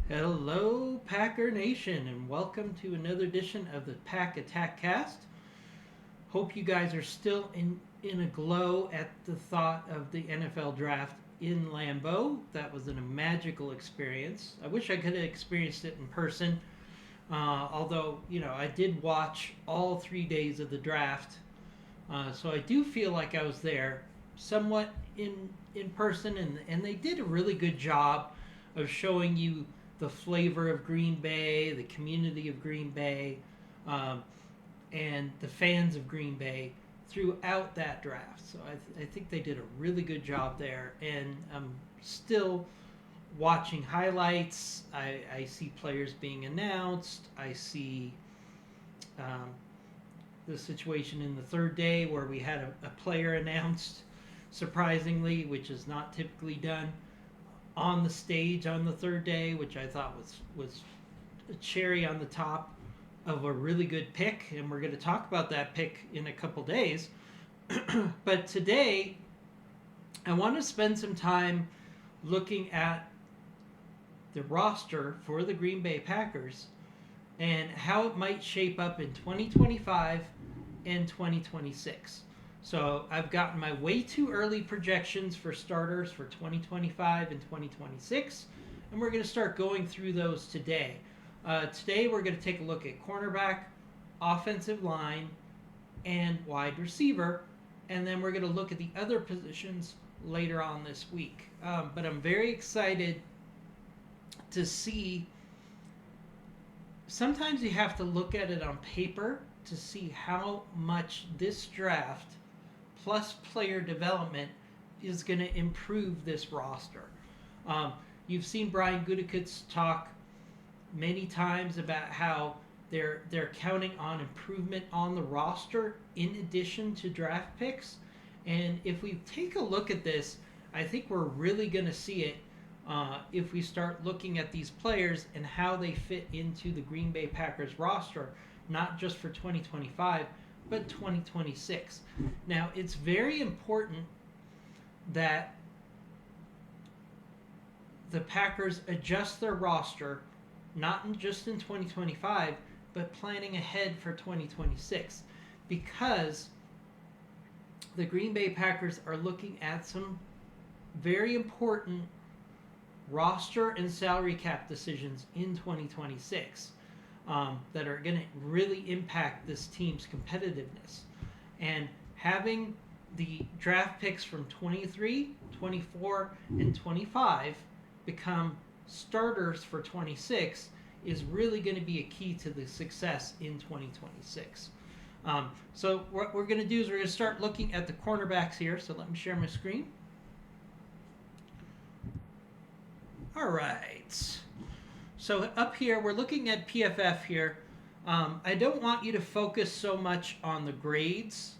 Hello, Packer Nation, and welcome to another edition of the Pack Attack Cast. Hope you guys are still in a glow at the thought of the NFL draft in Lambeau. That was a magical experience. I wish I could have experienced it in person, although, I did watch all 3 days of the draft. So I do feel like I was there somewhat in person, and they did a really good job of showing you the flavor of Green Bay, the community of Green Bay, um, and the fans of Green Bay throughout that draft. So I think they did a really good job there, and I'm still watching highlights. I see players being announced. I see um, the situation in the third day where we had a player announced, surprisingly, which is not typically done on the stage on the third day, which I thought was a cherry on the top of a really good pick, and we're going to talk about that pick in a couple days. But today, I want to spend some time looking at the roster for the Green Bay Packers and how it might shape up in 2025 and 2026. So I've gotten my way too early projections for starters for 2025 and 2026, and we're going to start going through those today. Today we're going to take a look at cornerback, offensive line, and wide receiver, and then we're going to look at the other positions later on this week. But I'm very excited to see. Sometimes you have to look at it on paper to see how much this draft plus player development is going to improve this roster. You've seen Brian Gutekunst talk many times about how they're counting on improvement on the roster in addition to draft picks. And if we take a look at this, I think we're really going to see it if we start looking at these players and how they fit into the Green Bay Packers roster, not just for 2025, but 2026. Now, it's very important that the Packers adjust their roster, not just in 2025, but planning ahead for 2026, because the Green Bay Packers are looking at some very important roster and salary cap decisions in 2026 that are going to really impact this team's competitiveness. And having the draft picks from 23, 24, and 25 become starters for 26 is really going to be a key to the success in 2026. So what we're going to do is we're going to start looking at the cornerbacks here. So let me share my screen. All right. So up here, we're looking at PFF here. I don't want you to focus so much on the grades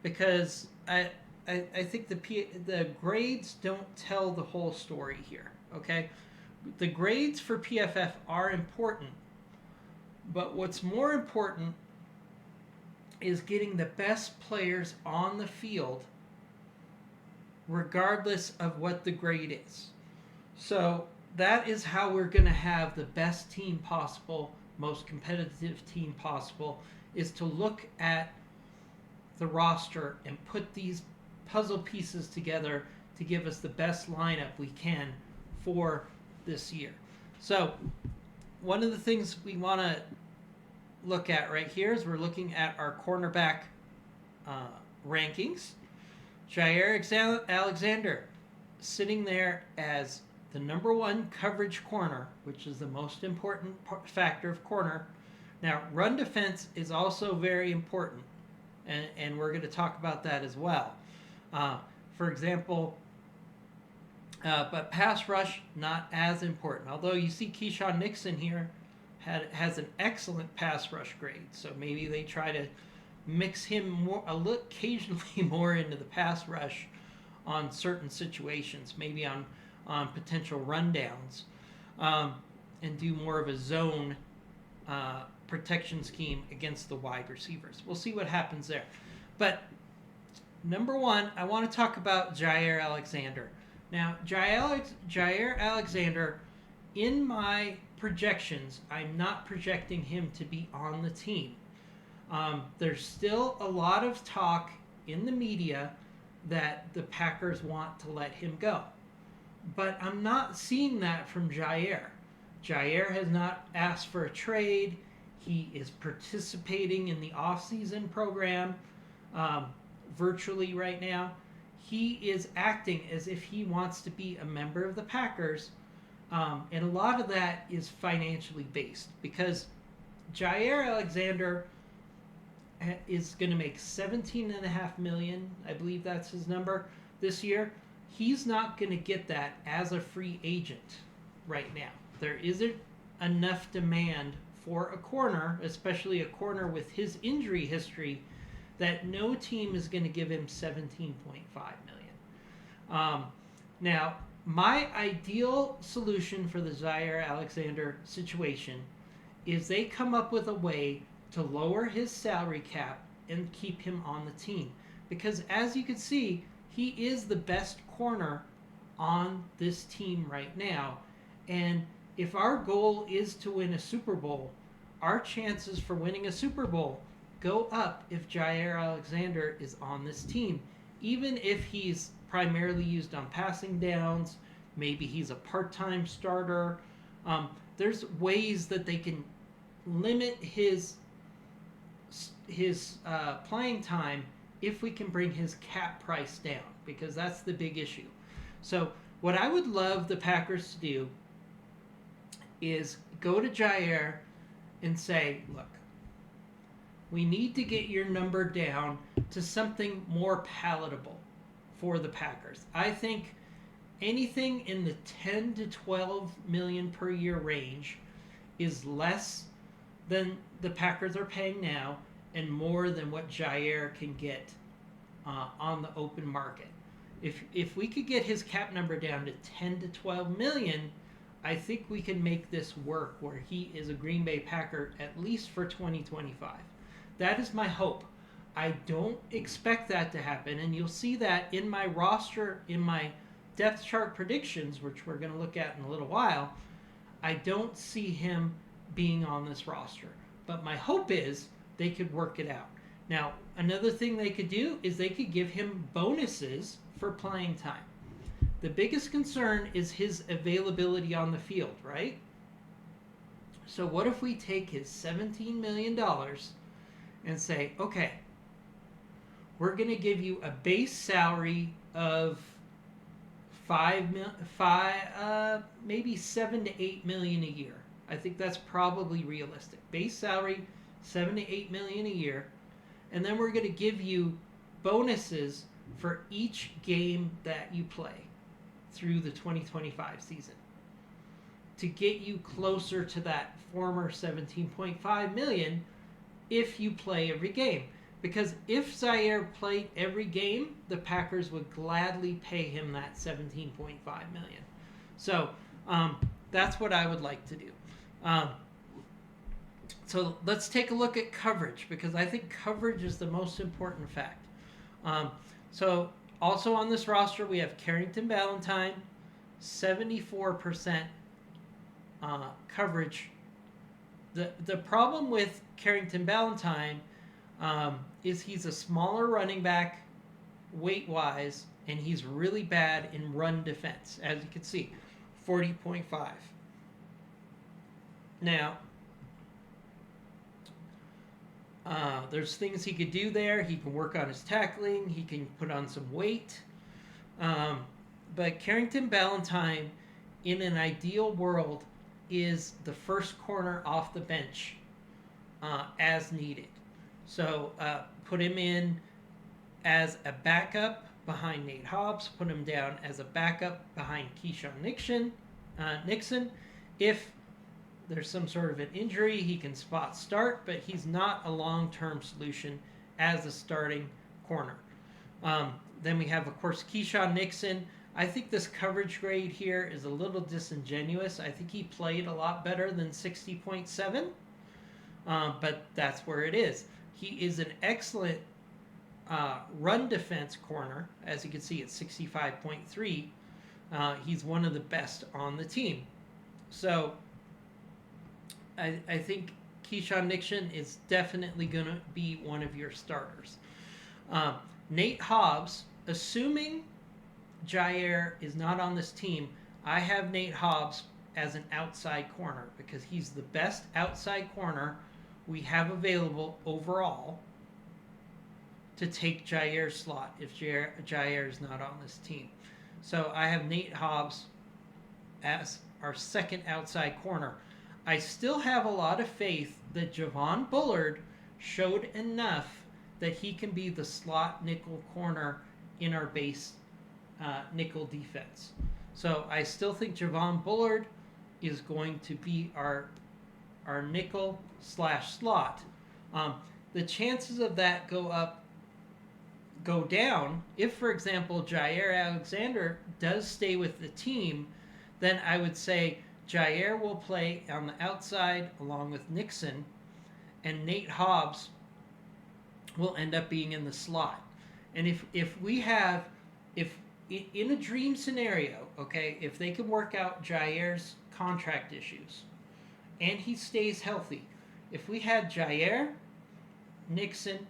because I think the grades don't tell the whole story here. Okay, the grades for PFF are important, but what's more important is getting the best players on the field, regardless of what the grade is. So that is how we're going to have the best team possible, most competitive team possible, is to look at the roster and put these puzzle pieces together to give us the best lineup we can for this year. So one of the things we want to look at right here is we're looking at our cornerback rankings. Jaire Alexander sitting there as the number one coverage corner, which is the most important factor of corner. Now, run defense is also very important, and we're going to talk about that as well. For example, but pass rush, not as important. Although you see Keyshawn Nixon here has an excellent pass rush grade, so maybe they try to mix him occasionally more into the pass rush on certain situations, maybe on potential rundowns, and do more of a zone protection scheme against the wide receivers. We'll see what happens there. But number one, I want to talk about Jaire Alexander. Now, Jaire Alexander in my projections, I'm not projecting him to be on the team. There's still a lot of talk in the media that the Packers want to let him go. But I'm not seeing that from Jair. Jair has not asked for a trade. He is participating in the offseason program um, virtually right now. He is acting as if he wants to be a member of the Packers. And a lot of that is financially based because Jair Alexander is going to make 17.5 million. I believe that's his number this year. He's not going to get that as a free agent right now. There isn't enough demand for a corner, especially a corner with his injury history, that no team is going to give him 17.5 million. Now, my ideal solution for the Jair Alexander situation is they come up with a way to lower his salary cap and keep him on the team. Because as you can see, he is the best corner on this team right now. And if our goal is to win a Super Bowl, our chances for winning a Super Bowl go up if Jair Alexander is on this team. Even if he's primarily used on passing downs, maybe he's a part-time starter. There's ways that they can limit his playing time if we can bring his cap price down, because that's the big issue. So what I would love the Packers to do is go to Jair and say, look, we need to get your number down to something more palatable for the Packers. I think anything in the 10 to 12 million per year range is less than the Packers are paying now and more than what Jair can get on the open market. If we could get his cap number down to 10 to 12 million, I think we can make this work where he is a Green Bay Packer at least for 2025. That is my hope. I don't expect that to happen, and you'll see that in my roster, in my depth chart predictions, which we're going to look at in a little while. I don't see him being on this roster, but my hope is they could work it out. Now, another thing they could do is they could give him bonuses for playing time. The biggest concern is his availability on the field, right? So what if we take his $17 million and say, okay, we're going to give you a base salary of maybe 7 to 8 million a year. I think that's probably realistic. Base salary, 7 to 8 million a year. And then we're going to give you bonuses for each game that you play through the 2025 season to get you closer to that former 17.5 million if you play every game. Because if Jair played every game, the Packers would gladly pay him that 17.5 million. So that's what I would like to do. So let's take a look at coverage, because I think coverage is the most important fact. So also on this roster, we have Carrington Valentine, 74% coverage. The problem with Carrington Valentine is he's a smaller running back weight-wise, and he's really bad in run defense, as you can see, 40.5. Now, there's things he could do there. He can work on his tackling. He can put on some weight. But Carrington Valentine, in an ideal world, is the first corner off the bench as needed. So put him in as a backup behind Nate Hobbs. Put him down as a backup behind Keyshawn Nixon. If there's some sort of an injury, he can spot start, but he's not a long-term solution as a starting corner. Then we have, of course, Keyshawn Nixon. I think this coverage grade here is a little disingenuous. I think he played a lot better than 60.7, but that's where it is. He is an excellent run defense corner. As you can see, it's 65.3. He's one of the best on the team. So I think Keyshawn Nixon is definitely going to be one of your starters. Um, Nate Hobbs, assuming Jair is not on this team, I have Nate Hobbs as an outside corner because he's the best outside corner we have available overall to take Jair's slot if Jair is not on this team. So I have Nate Hobbs as our second outside corner. I still have a lot of faith that Javon Bullard showed enough that he can be the slot nickel corner in our base nickel defense. So I still think Javon Bullard is going to be our nickel slash slot. The chances of that go down if, for example, Jair Alexander does stay with the team. Then I would say Jair will play on the outside along with Nixon, and Nate Hobbs will end up being in the slot. And if in a dream scenario, okay, if they can work out Jair's contract issues and he stays healthy, if we had Jair, Nixon,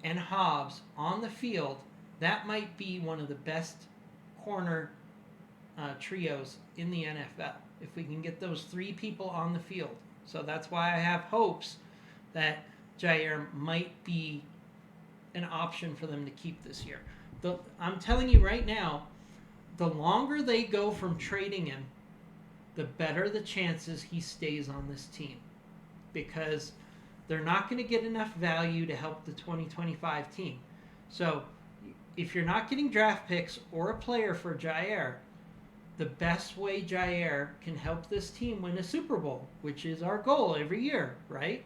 and Hobbs on the field, that might be one of the best corner trios in the NFL if we can get those three people on the field. So that's why I have hopes that Jair might be an option for them to keep this year. I'm telling you right now, the longer they go from trading him, the better the chances he stays on this team, because they're not going to get enough value to help the 2025 team. So if you're not getting draft picks or a player for Jair, the best way Jair can help this team win a Super Bowl, which is our goal every year, right,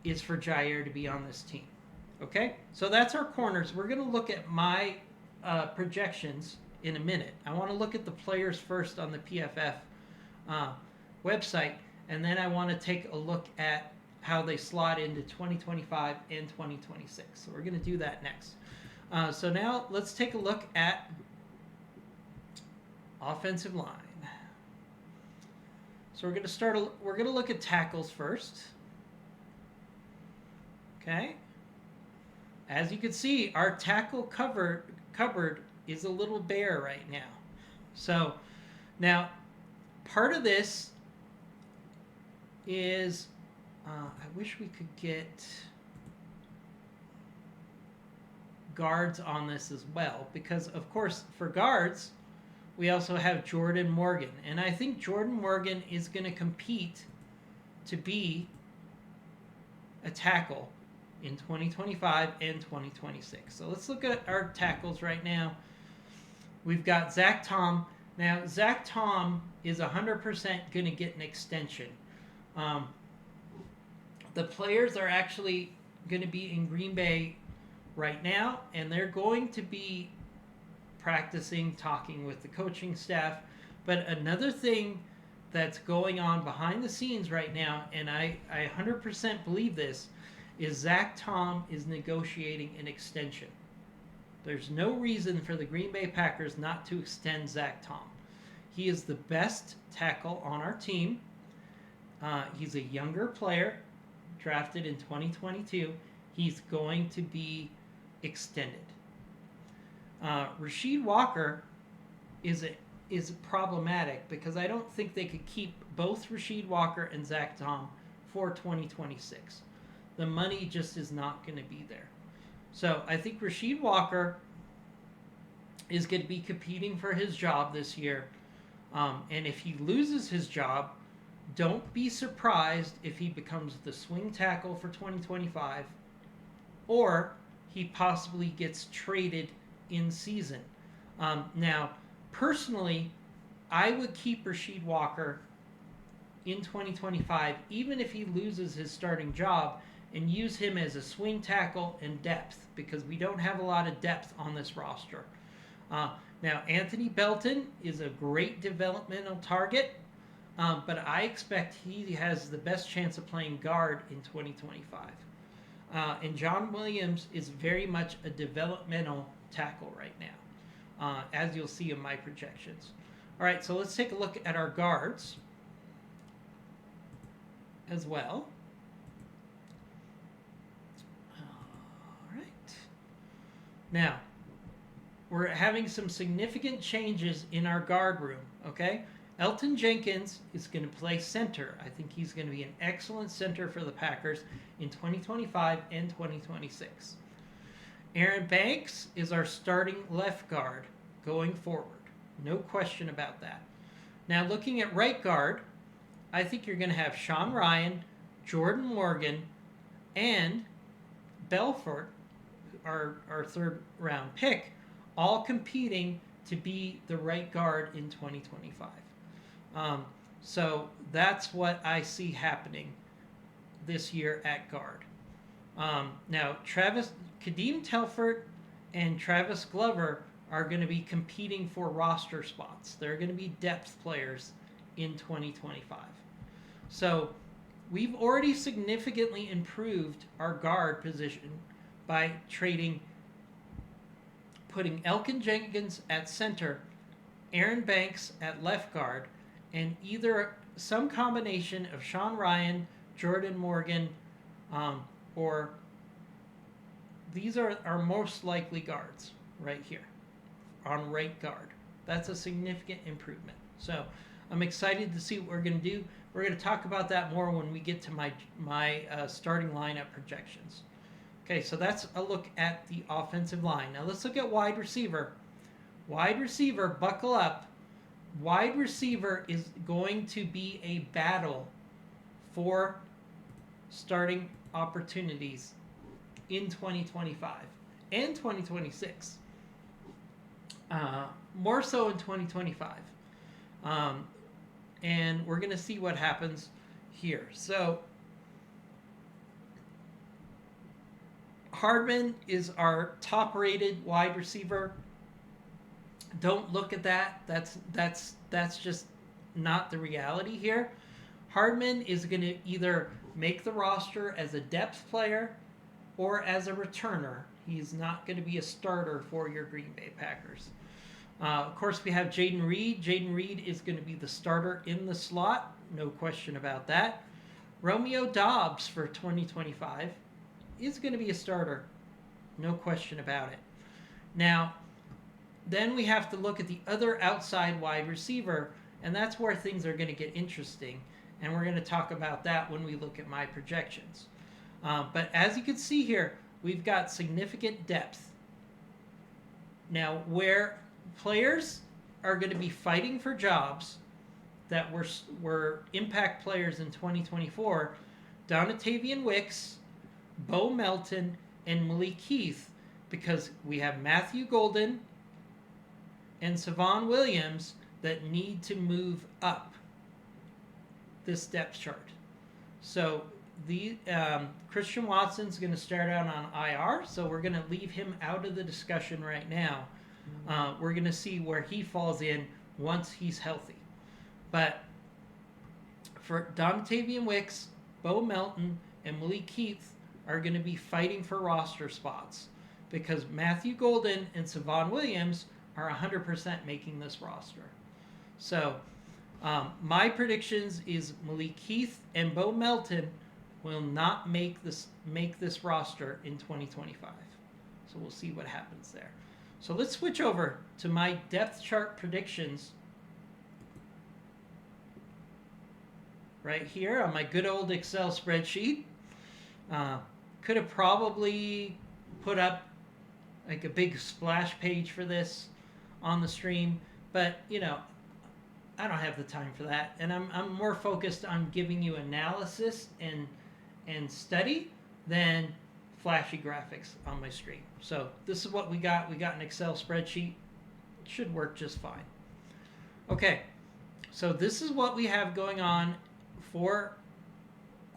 is for Jair to be on this team. Okay? So that's our corners. We're going to look at my projections in a minute. I want to look at the players first on the PFF website, and then I want to take a look at how they slot into 2025 and 2026. So we're going to do that next. So now let's take a look at offensive line. So we're going to look at tackles first. Okay? As you can see, our tackle cupboard is a little bare right now. So now part of this is I wish we could get guards on this as well, because of course for guards we also have Jordan Morgan, and I think Jordan Morgan is going to compete to be a tackle in 2025 and 2026. So let's look at our tackles right now. We've got Zach Tom. Now Zach Tom is 100% going to get an extension. The players are actually going to be in Green Bay right now, and they're going to be practicing, talking with the coaching staff. But another thing that's going on behind the scenes right now, and I 100% believe this, is Zach Tom is negotiating an extension. There's no reason for the Green Bay Packers not to extend Zach Tom. He is the best tackle on our team. He's a younger player, drafted in 2022. He's going to be extended. Rasheed Walker is problematic because I don't think they could keep both Rasheed Walker and Zach Tom for 2026. The money just is not going to be there. So I think Rasheed Walker is going to be competing for his job this year. And if he loses his job, don't be surprised if he becomes the swing tackle for 2025, or he possibly gets traded in season. Now, personally, I would keep Rasheed Walker in 2025, even if he loses his starting job, and use him as a swing tackle and depth, because we don't have a lot of depth on this roster. Now, Anthony Belton is a great developmental target, but I expect he has the best chance of playing guard in 2025. And John Williams is very much a developmental tackle right now, as you'll see in my projections. All right, so let's take a look at our guards. as well. All right. Now, we're having some significant changes in our guard room, okay? Elton Jenkins is going to play center. I think he's going to be an excellent center for the Packers in 2025 and 2026. Aaron Banks is our starting left guard going forward. No question about that. Now, looking at right guard, I think you're going to have Sean Rhyan, Jordan Morgan, and Belfort, our third round pick, all competing to be the right guard in 2025. So that's what I see happening this year at guard. Now, Kadeem Telfort and Travis Glover are going to be competing for roster spots. They're going to be depth players in 2025. So we've already significantly improved our guard position by putting Elton Jenkins at center, Aaron Banks at left guard, and either some combination of Sean Rhyan, Jordan Morgan, or these are our most likely guards right here on right guard. That's a significant improvement. So I'm excited to see what we're going to do. We're going to talk about that more when we get to my starting lineup projections. Okay, so that's a look at the offensive line. Now let's look at wide receiver. Wide receiver, buckle up. Wide receiver is going to be a battle for starting opportunities in 2025 and 2026. More so in 2025. And we're going to see what happens here. So Hardman is our top-rated wide receiver. Don't look at that. That's just not the reality here. Hardman is going to either make the roster as a depth player or as a returner. He's not going to be a starter for your Green Bay Packers. Of course, we have Jayden Reed. Jayden Reed is going to be the starter in the slot. No question about that. Romeo Doubs for 2025 is going to be a starter. No question about it. Now, then we have to look at the other outside wide receiver, and that's where things are going to get interesting. And we're going to talk about that when we look at my projections. But as you can see here, we've got significant depth. Now, where players are going to be fighting for jobs that were impact players in 2024, Donatavian Wicks, Bo Melton, and Malik Heath, because we have Matthew Golden and Savon Williams that need to move up this depth chart. So Christian Watson's going to start out on IR, so we're going to leave him out of the discussion right now. We're going to see where he falls in once he's healthy. But for Donatavian Wicks, Bo Melton, and Malik Heath are going to be fighting for roster spots because Matthew Golden and Savon Williams are 100% making this roster. So my predictions is Malik Heath and Bo Melton will not make this roster in 2025. So we'll see what happens there. So let's switch over to my depth chart predictions right here on my good old Excel spreadsheet. Could have probably put up like a big splash page for this on the stream, but I don't have the time for that, and I'm more focused on giving you analysis and study than flashy graphics on my stream. So this is what we got. We got an Excel spreadsheet. It should work just fine. Okay, so this is what we have going on for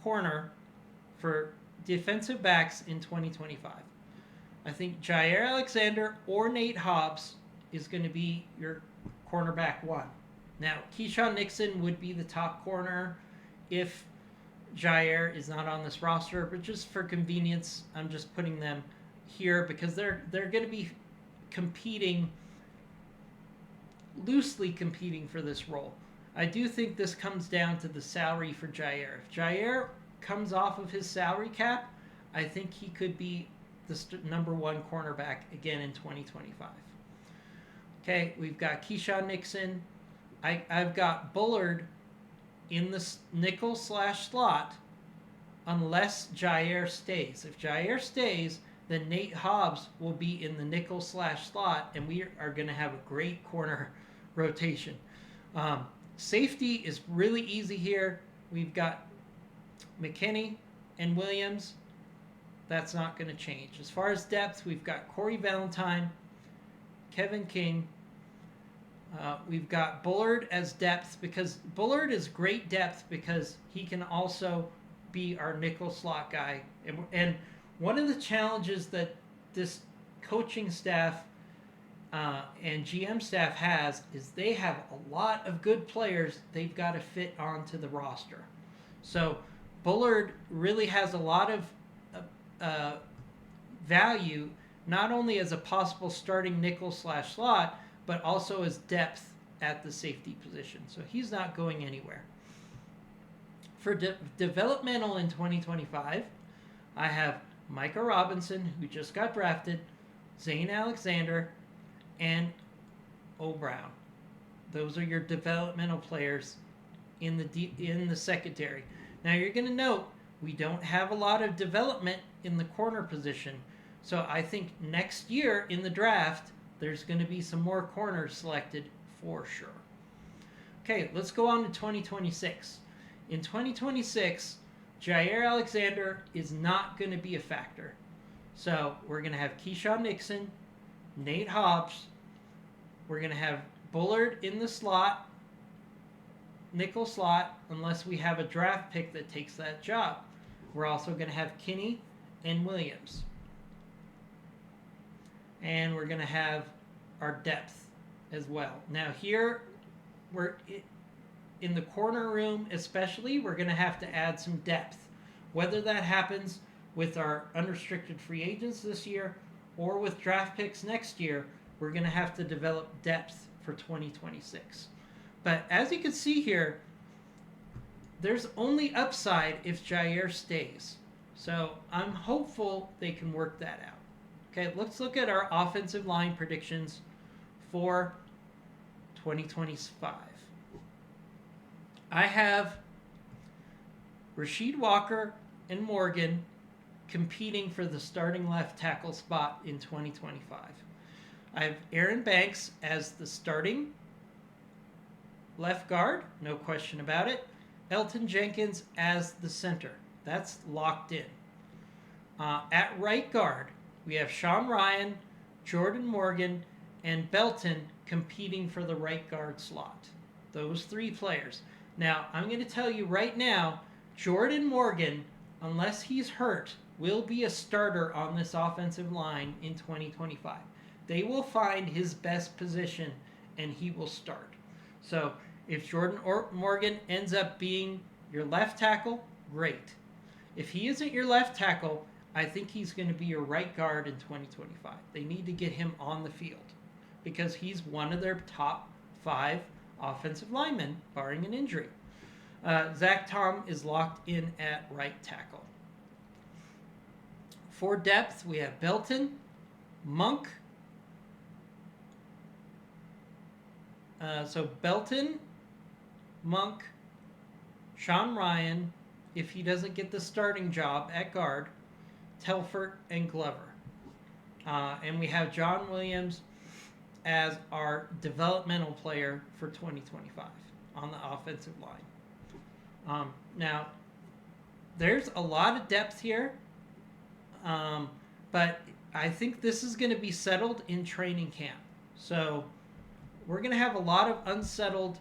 corner for defensive backs in 2025. I think Jaire Alexander or Nate Hobbs is going to be your cornerback one. Now, Keyshawn Nixon would be the top corner if Jaire is not on this roster, but just for convenience, I'm just putting them here because they're going to be loosely competing for this role. I do think this comes down to the salary for Jair. If Jair comes off of his salary cap, I think he could be the number one cornerback again in 2025. Okay, we've got Keyshawn Nixon. I've got Bullard in the nickel / slot unless Jair stays. If Jair stays, then Nate Hobbs will be in the nickel / slot, and we are going to have a great corner rotation. Safety is really easy here. We've got McKinney and Williams. That's not going to change. As far as depth, we've got Corey Valentine, Kevin King. We've got Bullard as depth because Bullard is great depth because he can also be our nickel slot guy. And one of the challenges that this coaching staff and GM staff has is they have a lot of good players they've got to fit onto the roster. So Bullard really has a lot of value, not only as a possible starting nickel / slot, but also as depth at the safety position. So he's not going anywhere. For developmental in 2025, I have Micah Robinson, who just got drafted, Zane Alexander, and O. Brown. Those are your developmental players in the secondary. Now you're going to note we don't have a lot of development in the corner position. So I think next year in the draft, there's going to be some more corners selected for sure. Okay, let's go on to 2026. In 2026, Jair Alexander is not going to be a factor. So we're going to have Keyshawn Nixon, Nate Hobbs. We're going to have Bullard in the slot, nickel slot, unless we have a draft pick that takes that job. We're also going to have Kinney and Williams. And we're going to have our depth as well. Now here, we're in the corner room especially, we're going to have to add some depth. Whether that happens with our unrestricted free agents this year or with draft picks next year, we're going to have to develop depth for 2026. But as you can see here, there's only upside if Jair stays. So I'm hopeful they can work that out. Okay, let's look at our offensive line predictions for 2025. I have Rasheed Walker and Morgan competing for the starting left tackle spot in 2025. I have Aaron Banks as the starting left guard, no question about it. Elgton Jenkins as the center. That's locked in. At right guard, we have Sean Ryan, Jordan Morgan, and Belton competing for the right guard slot. Those three players. Now, I'm going to tell you right now, Jordan Morgan, unless he's hurt, will be a starter on this offensive line in 2025. They will find his best position, and he will start. So, if Jordan Morgan ends up being your left tackle, great. If he isn't your left tackle, I think he's going to be your right guard in 2025. They need to get him on the field because he's one of their top 5 offensive linemen, barring an injury. Zach Tom is locked in at right tackle. For depth, we have Belton, Monk. So Belton, Monk, Sean Ryan, if he doesn't get the starting job at guard, Telfort, and Glover. And we have John Williams as our developmental player for 2025 on the offensive line. Now, there's a lot of depth here, but I think this is going to be settled in training camp. So we're going to have a lot of unsettled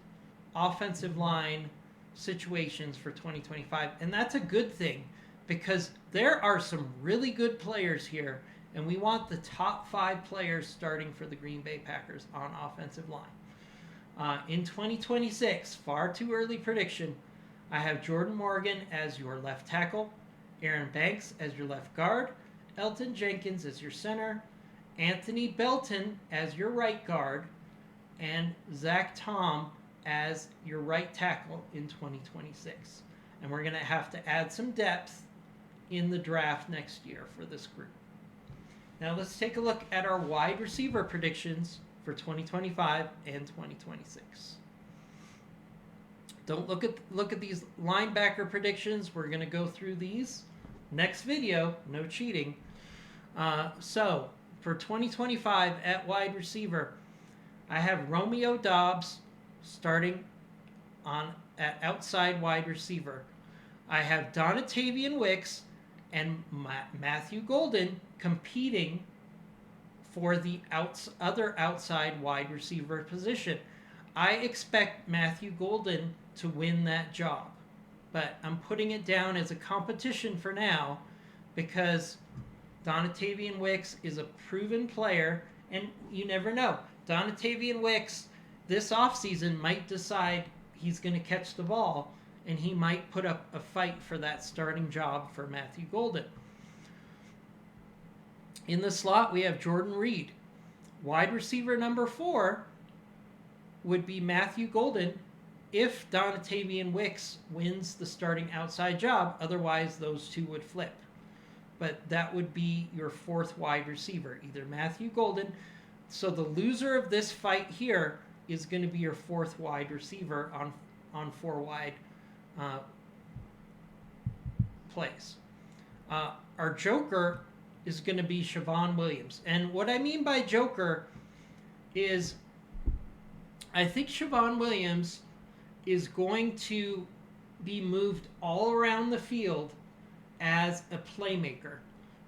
offensive line situations for 2025, and that's a good thing because there are some really good players here, and we want the top 5 players starting for the Green Bay Packers on offensive line. In 2026, far too early prediction, I have Jordan Morgan as your left tackle, Aaron Banks as your left guard, Elgton Jenkins as your center, Anthony Belton as your right guard, and Zach Tom as your right tackle in 2026. And we're going to have to add some depth in the draft next year for this group. Now let's take a look at our wide receiver predictions for 2025 and 2026. Don't look at these linebacker predictions. We're going to go through these next video. No cheating. So for 2025 at wide receiver, I have Romeo Doubs starting at outside wide receiver. I have Donatavian Wicks and Matthew Golden competing for the other outside wide receiver position. I expect Matthew Golden to win that job, but I'm putting it down as a competition for now because Donatavian Wicks is a proven player, and you never know. Donatavian Wicks this offseason might decide he's going to catch the ball, and he might put up a fight for that starting job for Matthew Golden. In the slot, we have Jordan Reed. Wide receiver number 4 would be Matthew Golden if Donatavian Wicks wins the starting outside job. Otherwise, those two would flip. But that would be your 4th wide receiver, either Matthew Golden. So the loser of this fight here is going to be your 4th wide receiver on 4 wide plays. Our joker is going to be Siobhan Williams. And what I mean by joker is I think Siobhan Williams is going to be moved all around the field as a playmaker.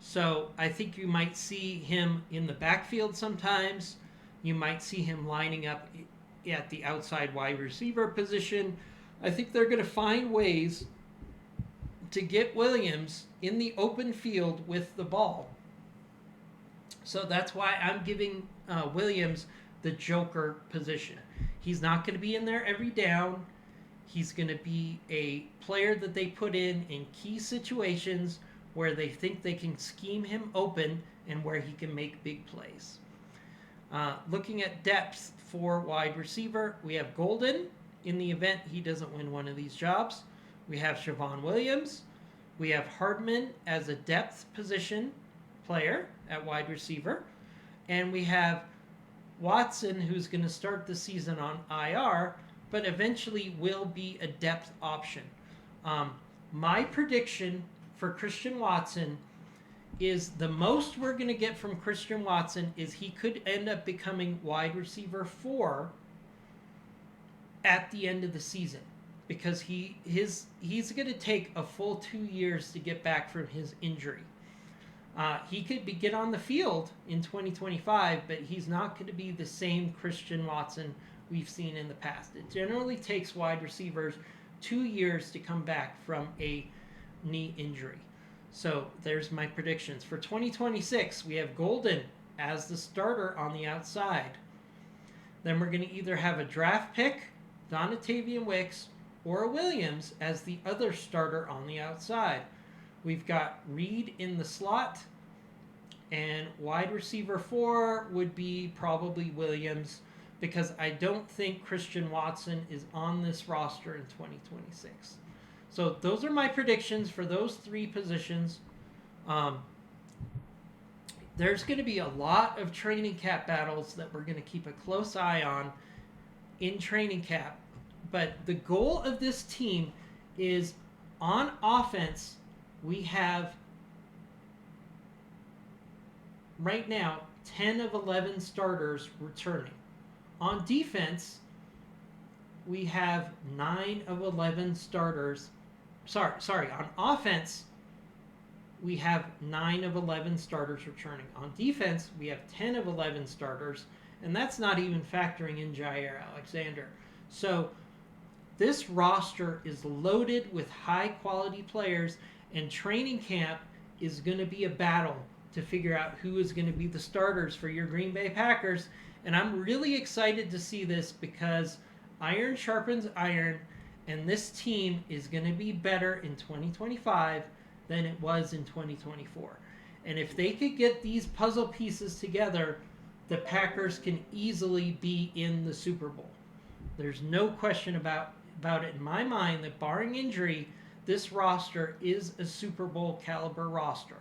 So I think you might see him in the backfield sometimes. You might see him lining up at the outside wide receiver position. I think they're going to find ways to get Williams in the open field with the ball. So that's why I'm giving Williams the joker position. He's not going to be in there every down. He's going to be a player that they put in key situations where they think they can scheme him open and where he can make big plays. Looking at depth for wide receiver, we have Golden in the event he doesn't win one of these jobs. We have Siobhan Williams. We have Hardman as a depth position player at wide receiver. And we have Watson, who's going to start the season on IR, but eventually will be a depth option. My prediction for Christian Watson is the most we're going to get from Christian Watson is he could end up becoming wide receiver 4 at the end of the season, because he's going to take a full 2 years to get back from his injury. He could get on the field in 2025, but he's not going to be the same Christian Watson we've seen in the past. It generally takes wide receivers 2 years to come back from a knee injury. So there's my predictions. For 2026, we have Golden as the starter on the outside. Then we're going to either have a draft pick, Donatavian Wicks, or a Williams as the other starter on the outside. We've got Reed in the slot, and wide receiver 4 would be probably Williams, because I don't think Christian Watson is on this roster in 2026. So those are my predictions for those 3 positions. There's going to be a lot of training camp battles that we're going to keep a close eye on in training camp. But the goal of this team is, on offense, we have right now 10 of 11 starters returning. On defense, we have 9 of 11 starters. Sorry. On offense, we have 9 of 11 starters returning. On defense, we have 10 of 11 starters, and that's not even factoring in Jair Alexander. So this roster is loaded with high-quality players, and training camp is going to be a battle to figure out who is going to be the starters for your Green Bay Packers. And I'm really excited to see this, because iron sharpens iron, and this team is going to be better in 2025 than it was in 2024. And if they could get these puzzle pieces together, the Packers can easily be in the Super Bowl. There's no question about it in my mind that barring injury, this roster is a Super Bowl caliber roster.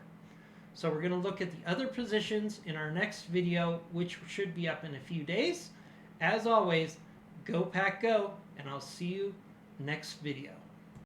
So we're going to look at the other positions in our next video, which should be up in a few days. As always, go Pack Go, and I'll see you next video.